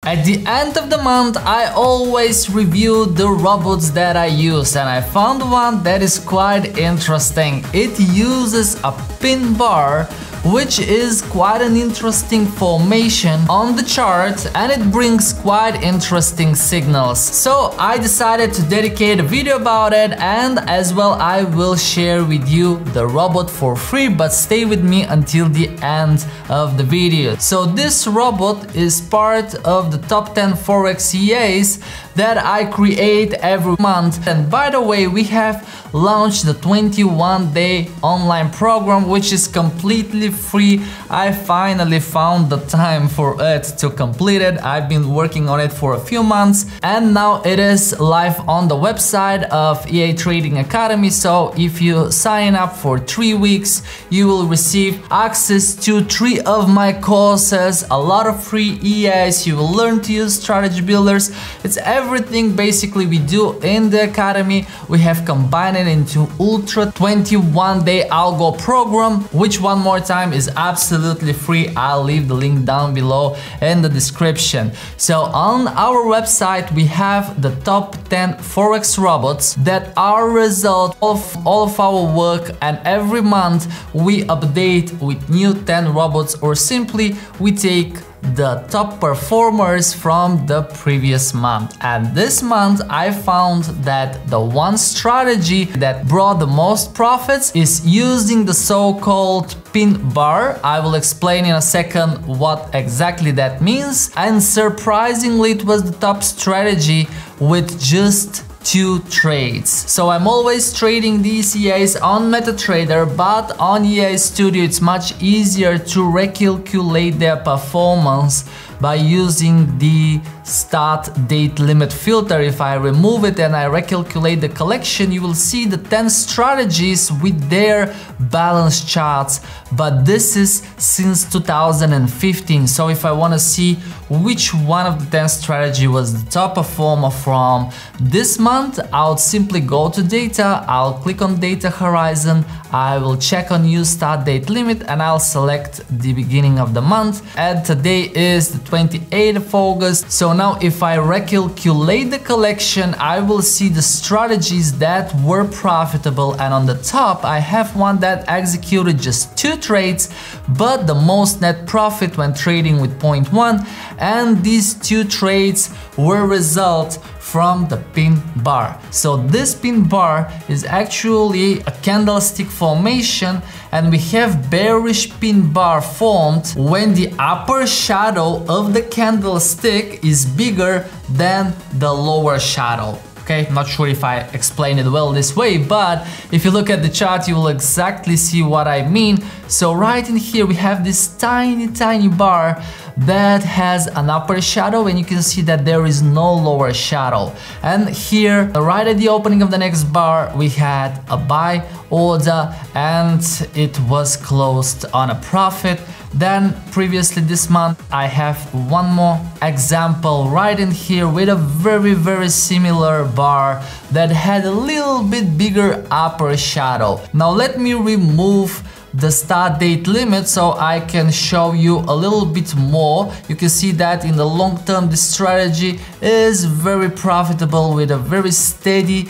At the end of the month, I always review the robots that I use, and I found one that is quite interesting. It uses a pin bar, which is quite an interesting formation on the chart, and it brings quite interesting signals. So I decided to dedicate a video about it, and as well I will share with you the robot for free, but stay with me until the end of the video. So this robot is part of the top 10 Forex EAs that I create every month. And by the way, we have launched the 21-day online program, which is completely free. I finally found the time for it to complete it. I've been working on it for a few months, and now it is live on the website of EA Trading Academy. So if you sign up for 3 weeks, you will receive access to 3 of my courses, a lot of free EAs. You will learn to use strategy builders. It's everything basically we do in the academy. We have combined it into Ultra 21-day algo program, which one more time is absolutely free. I'll leave the link down below in the description. So on our website we have the top 10 Forex robots that are a result of all of our work, and every month we update with new 10 robots, or simply we take the top performers from the previous month. And this month I found that the one strategy that brought the most profits is using the so-called pin bar. I will explain in a second what exactly that means. And surprisingly, it was the top strategy with just 2 trades. So I'm always trading these EAs on MetaTrader, but on EA Studio it's much easier to recalculate their performance by using the start date limit filter. If I remove it and I recalculate the collection, you will see the 10 strategies with their balance charts, but this is since 2015. So if I want to see which one of the 10 strategy was the top performer from this month, I'll simply go to data, I'll click on data horizon, I will check on use start date limit, and I'll select the beginning of the month, and today is the 28th of August. So now if I recalculate the collection, I will see the strategies that were profitable, and on the top I have one that executed just 2 trades but the most net profit when trading with 0.1, and these 2 trades were result from the pin bar. So this pin bar is actually a candlestick formation, and we have bearish pin bar formed when the upper shadow of the candlestick is bigger than the lower shadow. Okay, I'm not sure if I explained it well this way, but if you look at the chart, you will exactly see what I mean. So right in here we have this tiny bar that has an upper shadow, and you can see that there is no lower shadow. And here, right at the opening of the next bar, we had a buy order and it was closed on a profit. Then previously this month I have one more example right in here with a very similar bar that had a little bit bigger upper shadow. Now let me remove the start date limit so I can show you a little bit more. You can see that in the long term this strategy is very profitable with a very steady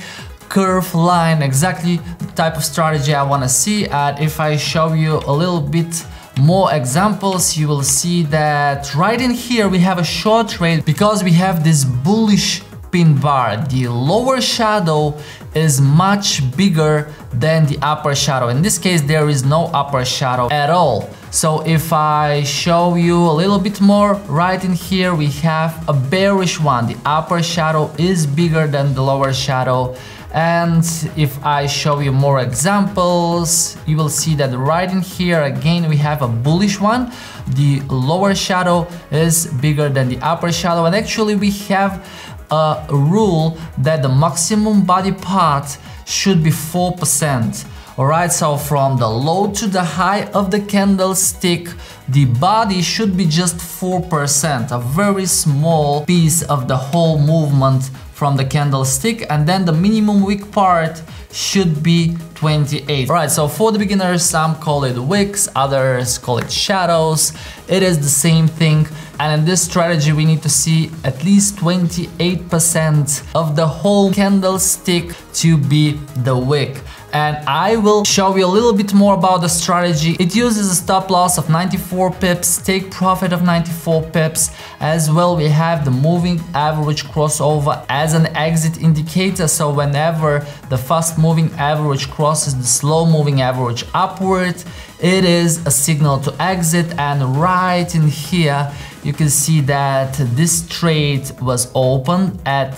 curve line, exactly the type of strategy I want to see. And if I show you a little bit more examples, you will see that right in here we have a short trade because we have this bullish pin bar. The lower shadow is much bigger than the upper shadow. In this case there is no upper shadow at all. So if I show you a little bit more, right in here we have a bearish one. The upper shadow is bigger than the lower shadow. And if I show you more examples, you will see that right in here again we have a bullish one. The lower shadow is bigger than the upper shadow, and actually we have a rule that the maximum body part should be 4%. Alright, so from the low to the high of the candlestick, the body should be just 4%, a very small piece of the whole movement from the candlestick, and then the minimum wick part should be 28. Alright, so for the beginners, some call it wicks, others call it shadows. It is the same thing. And in this strategy, we need to see at least 28% of the whole candlestick to be the wick. And I will show you a little bit more about the strategy. It uses a stop loss of 94 pips, take profit of 94 pips. As well, we have the moving average crossover as an exit indicator. So whenever the fast moving average crosses the slow moving average upward, it is a signal to exit. And right in here, you can see that this trade was opened at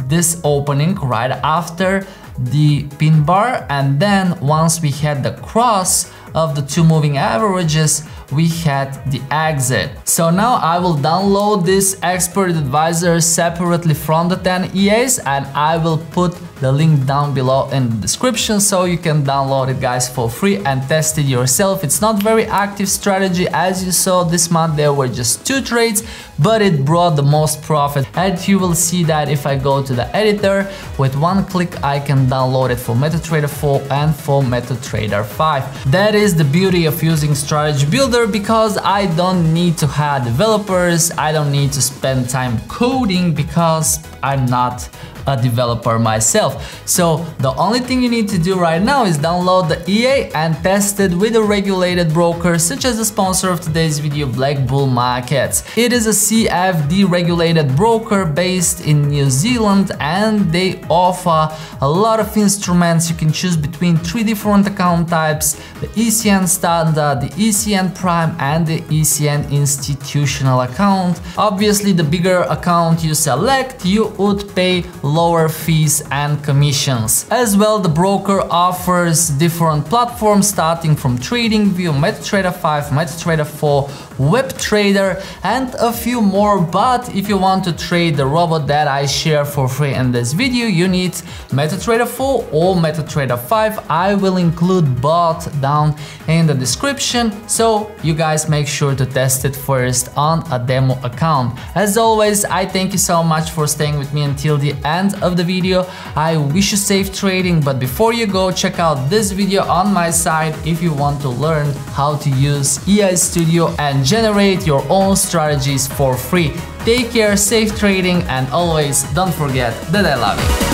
this opening right after the pin bar, and then once we had the cross of the two moving averages, we had the exit. So now I will download this expert advisor separately from the 10 EAs, and I will put the link down below in the description so you can download it, guys, for free and test it yourself. It's not very active strategy. As you saw this month, there were just 2 trades, but it brought the most profit. And you will see that if I go to the editor, with one click I can download it for MetaTrader 4 and for MetaTrader 5. That is the beauty of using Strategy Builder, because I don't need to hire developers, I don't need to spend time coding because I'm not a developer myself. So the only thing you need to do right now is download the EA and test it with a regulated broker such as the sponsor of today's video, BlackBull Markets. It is a CFD regulated broker based in New Zealand, and they offer a lot of instruments. You can choose between 3 different account types: the ECN standard, the ECN prime and the ECN institutional account. Obviously, the bigger account you select, you would pay lower fees and commissions. As well, the broker offers different platforms starting from TradingView, MetaTrader 5, MetaTrader 4, WebTrader and a few more. But if you want to trade the robot that I share for free in this video, you need MetaTrader 4 or MetaTrader 5. I will include both down in the description, so you guys make sure to test it first on a demo account. As always, I thank you so much for staying with me until the end of the video. I wish you safe trading, but before you go, check out this video on my side if you want to learn how to use EA Studio and generate your own strategies for free. Take care, safe trading, and always don't forget that I love you.